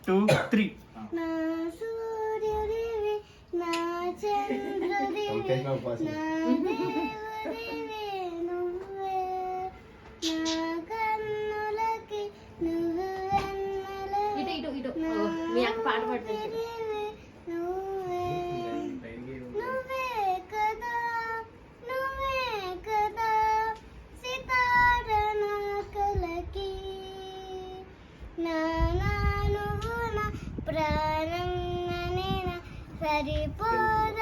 2 3 నా సూర్యుడివి నా చంద్రుడివి నా దేవుడివి నువ్వే నా కన్నులకి నువ్వు వెన్నెలవి నా ఊపిరివి నువ్వే నువ్వే కదా సితార నా కలకి నా నువ్వు నా ప్రాణం నేన సరిపోద